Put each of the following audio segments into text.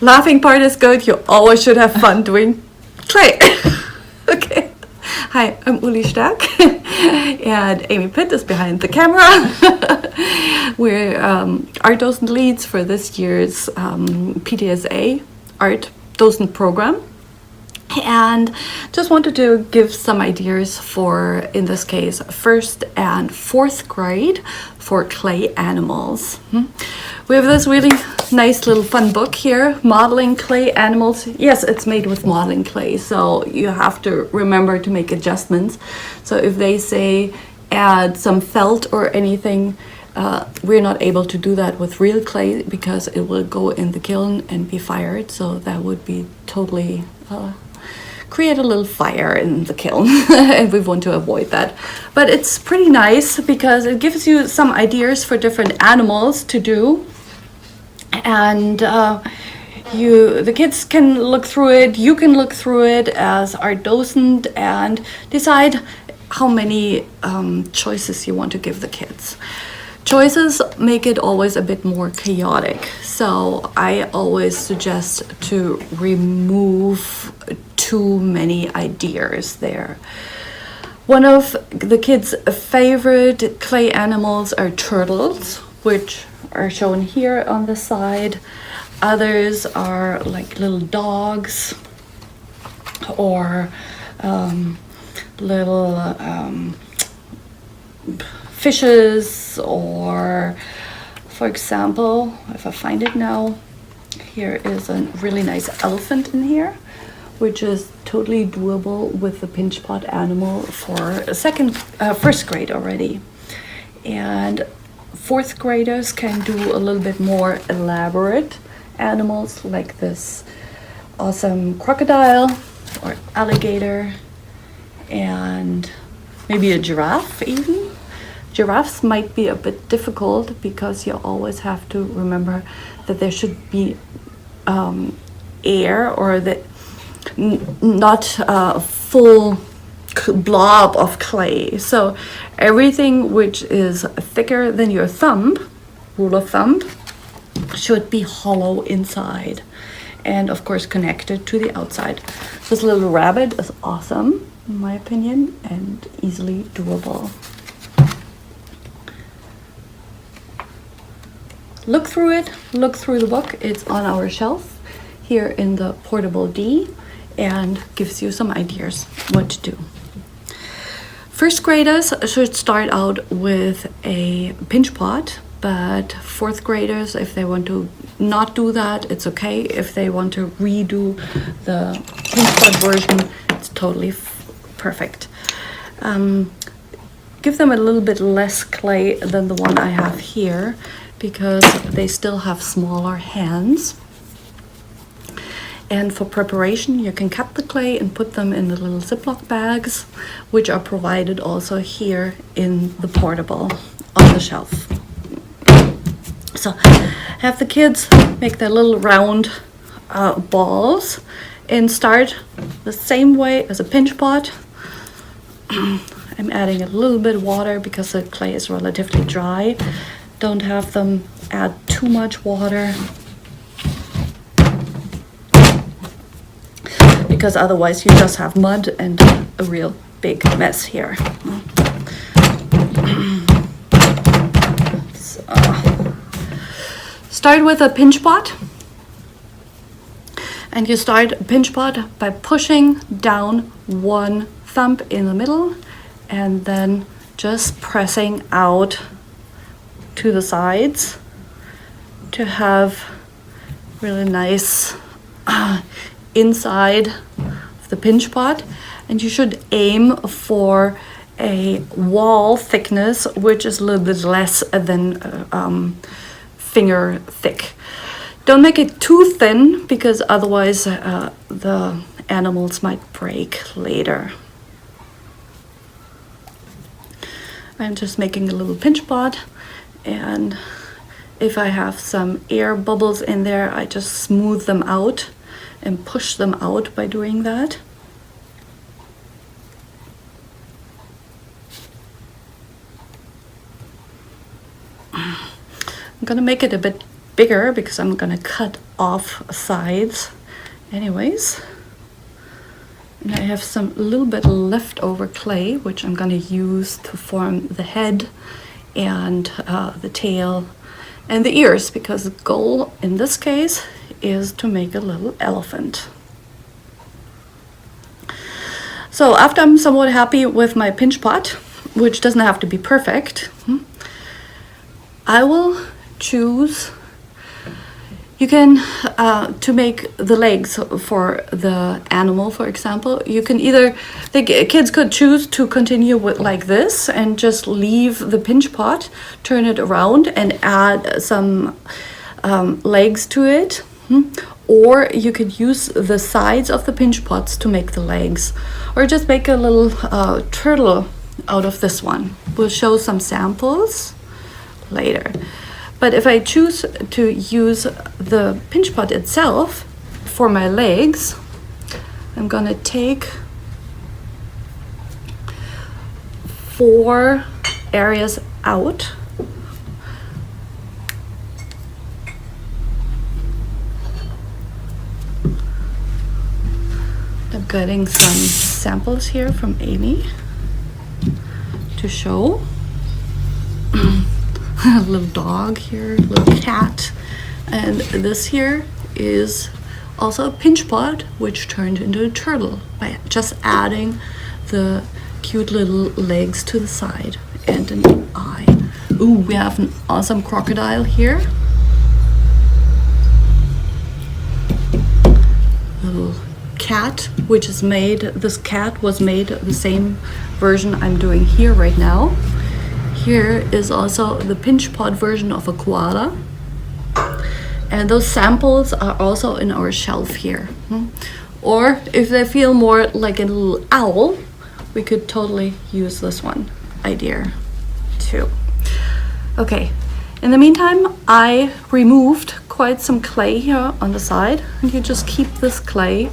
Laughing part is good. You always should have fun doing clay. Okay. Hi, I'm Ulrike Staerk, and Amy Pitt is behind the camera. We're art docent leads for this year's PTSA art docent program. And just wanted to give some ideas for, in this case, 1st and 4th grade for clay animals. We have this really nice little fun book here, Modeling Clay Animals. Yes, it's made with modeling clay, so you have to remember to make adjustments. So if they say add some felt or anything, we're not able to do that with real clay because it will go in the kiln and be fired. So that would be totally create a little fire in the kiln and we want to avoid that. But it's pretty nice because it gives you some ideas for different animals to do, and the kids can look through it, you can look through it as art docent and decide how many choices you want to give the kids. Choices make it always a bit more chaotic, so I always suggest to remove too many ideas there. One of the kids' favorite clay animals are turtles, which are shown here on the side. Others are like little dogs or little fishes, or for example, if I find it now, here is a really nice elephant in here, which is totally doable with the pinch pot animal for 1st grade already. And 4th graders can do a little bit more elaborate animals like this awesome crocodile or alligator, and maybe a giraffe even. Giraffes might be a bit difficult because you always have to remember that there should be air, or that not a full blob of clay. So everything which is thicker than your thumb, rule of thumb, should be hollow inside and of course connected to the outside. This little rabbit is awesome in my opinion and easily doable. Look through it, look through the book. It's on our shelf here in the portable D and gives you some ideas what to do. 1st graders should start out with a pinch pot, but 4th graders, if they want to not do that, it's okay. If they want to redo the pinch pot version, it's totally perfect. Give them a little bit less clay than the one I have here, because they still have smaller hands. And for preparation, you can cut the clay and put them in the little Ziploc bags, which are provided also here in the portable on the shelf. So have the kids make their little round balls and start the same way as a pinch pot. I'm adding a little bit of water because the clay is relatively dry. Don't have them add too much water, because otherwise you just have mud and a real big mess here. So, start with a pinch pot, and you start a pinch pot by pushing down one thumb in the middle and then just pressing out to the sides to have really nice inside of the pinch pot. And you should aim for a wall thickness which is a little bit less than finger thick. Don't make it too thin because otherwise the animals might break later. I'm just making a little pinch pot, and if I have some air bubbles in there, I just smooth them out and push them out by doing that. I'm gonna make it a bit bigger because I'm gonna cut off sides anyways. And I have some little bit leftover clay, which I'm gonna use to form the head and the tail and the ears, because the goal in this case is to make a little elephant. So after I'm somewhat happy with my pinch pot, which doesn't have to be perfect, I will choose, you can, to make the legs for the animal, for example, you can either, the kids could choose to continue with like this and just leave the pinch pot, turn it around and add some legs to it. Or you could use the sides of the pinch pots to make the legs, or just make a little turtle out of this one. We'll show some samples later. But if I choose to use the pinch pot itself for my legs, I'm gonna take 4 areas out. I'm getting some samples here from Amy to show. A little dog here, a little cat, and this here is also a pinch pot which turned into a turtle by just adding the cute little legs to the side and an eye. Ooh, we have an awesome crocodile here. Little cat, which is made, this cat was made the same version I'm doing here right now. Here is also the pinch pot version of a koala. And those samples are also in our shelf here. Or if they feel more like a little owl, we could totally use this one idea too. Okay, in the meantime, I removed quite some clay here on the side, and you just keep this clay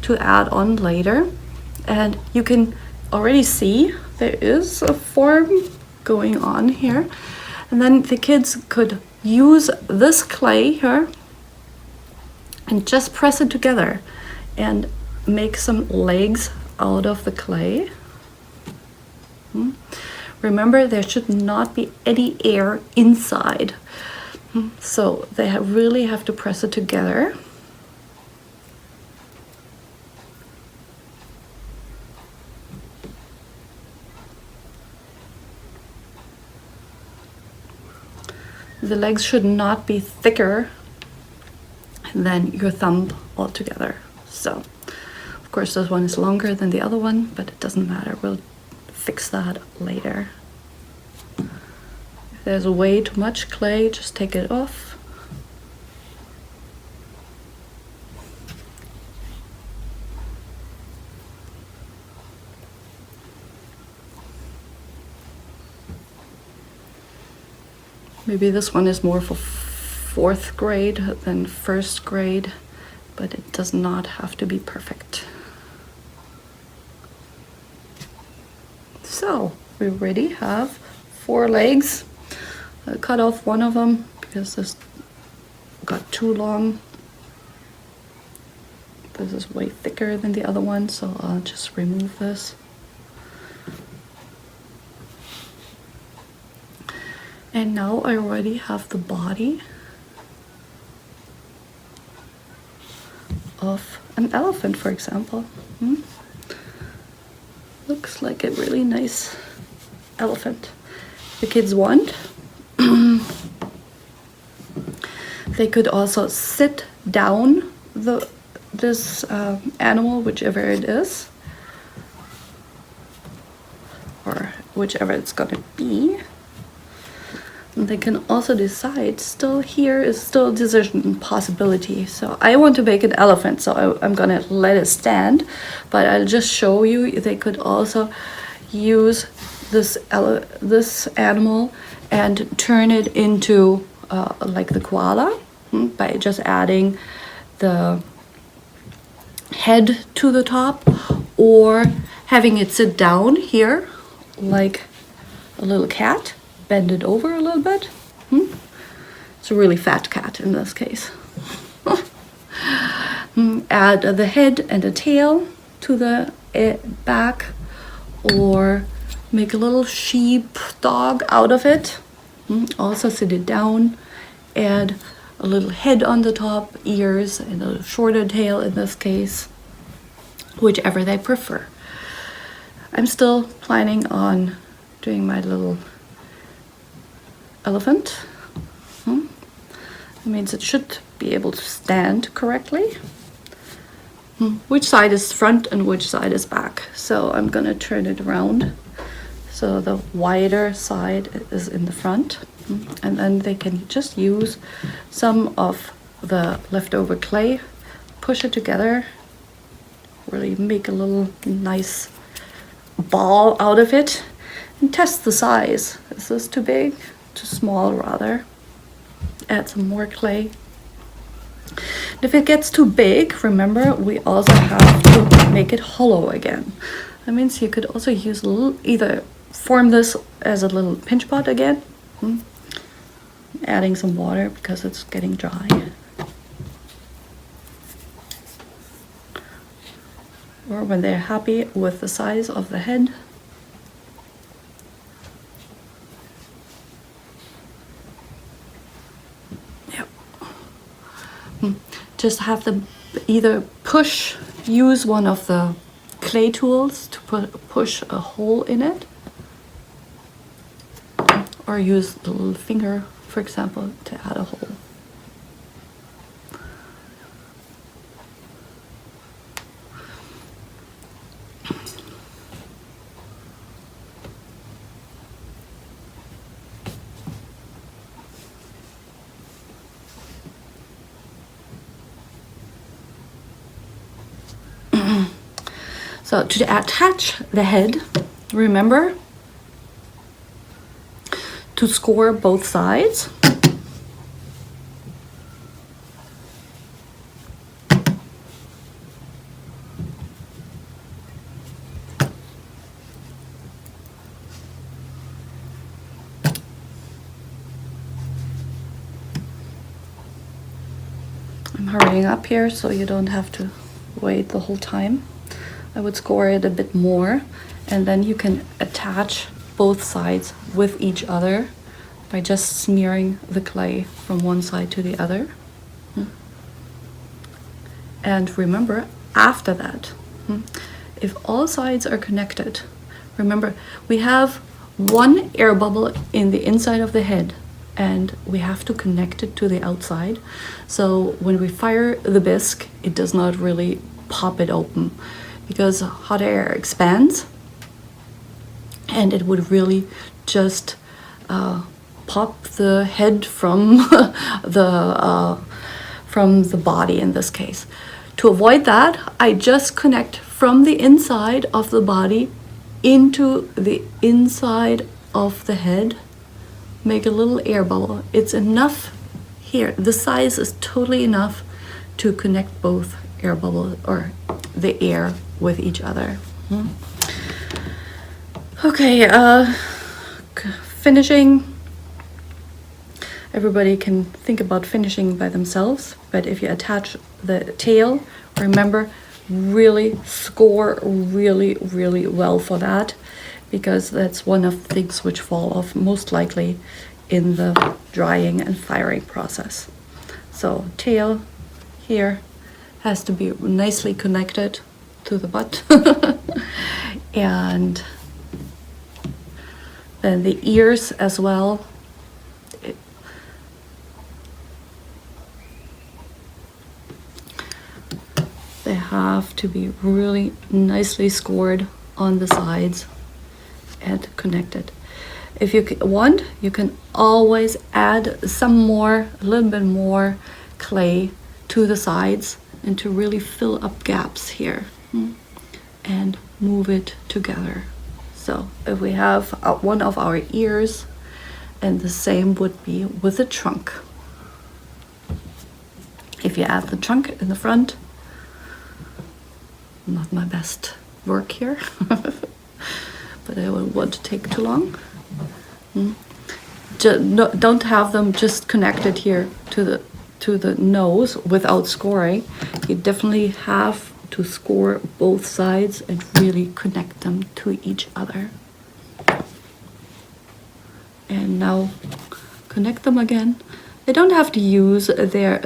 to add on later. And you can already see there is a form going on here, and then the kids could use this clay here and just press it together and make some legs out of the clay. Remember, there should not be any air inside, so they really have to press it together. The legs should not be thicker than your thumb altogether. So, of course, this one is longer than the other one, but it doesn't matter. We'll fix that later. If there's way too much clay, just take it off. Maybe this one is more for 4th grade than 1st grade, but it does not have to be perfect. So we already have 4 legs. I cut off one of them because this got too long. This is way thicker than the other one, so I'll just remove this. And now I already have the body of an elephant, for example. Looks like a really nice elephant. The kids want. They could also sit down this animal, whichever it is, or whichever it's gonna be. And they can also decide, still here is still a decision possibility. So I want to make an elephant, so I'm gonna let it stand, but I'll just show you they could also use this animal and turn it into like the koala by just adding the head to the top, or having it sit down here like a little cat. Bend it over a little bit It's a really fat cat in this case. Add the head and the tail to the back, or make a little sheep dog out of it. Also sit it down, add a little head on the top, ears, and a shorter tail in this case, whichever they prefer. I'm still planning on doing my little elephant. That means it should be able to stand correctly. Which side is front and which side is back? So I'm gonna turn it around. So the wider side is in the front. And then they can just use some of the leftover clay, push it together, really make a little nice ball out of it, and test the size. Is this too big? Too small rather? Add some more clay. If it gets too big, remember, we also have to make it hollow again. That means you could also use a little, either form this as a little pinch pot again, adding some water because it's getting dry. Or when they're happy with the size of the head, just have them either use one of the clay tools to push a hole in it, or use the little finger, for example, to add a hole. So to attach the head, remember to score both sides. I'm hurrying up here so you don't have to wait the whole time. I would score it a bit more, and then you can attach both sides with each other by just smearing the clay from one side to the other. And remember, after that, if all sides are connected, remember, we have one air bubble in the inside of the head, and we have to connect it to the outside. So when we fire the bisque, it does not really pop it open, because hot air expands, and it would really just pop the head from the body in this case. To avoid that, I just connect from the inside of the body into the inside of the head, make a little air bubble. It's enough here. The size is totally enough to connect both air bubbles, or the air, with each other. Okay, finishing. Everybody can think about finishing by themselves, but if you attach the tail, remember, really score really well for that, because that's one of the things which fall off most likely in the drying and firing process. So tail here has to be nicely connected to the butt. And then the ears as well. They have to be really nicely scored on the sides and connected. If you want, you can always add some more, a little bit more clay to the sides, and to really fill up gaps here, and move it together. So if we have one of our ears, and the same would be with the trunk. If you add the trunk in the front, not my best work here, but I won't want to take too long. don't have them just connected here to the nose without scoring. You definitely have to score both sides and really connect them to each other. And now connect them again. They don't have to use their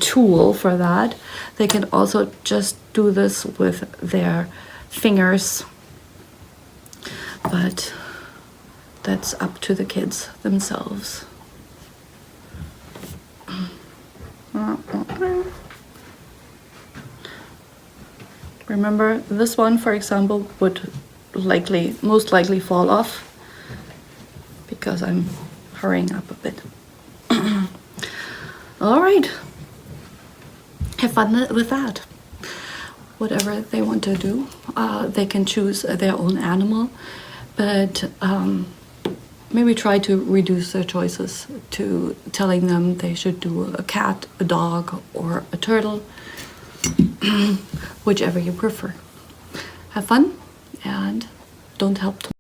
tool for that. They can also just do this with their fingers. But that's up to the kids themselves. Remember, this one, for example, would most likely fall off because I'm hurrying up a bit. All right. Have fun with that. Whatever they want to do, they can choose their own animal, but maybe try to reduce their choices to telling them they should do a cat, a dog, or a turtle, whichever you prefer. Have fun and don't help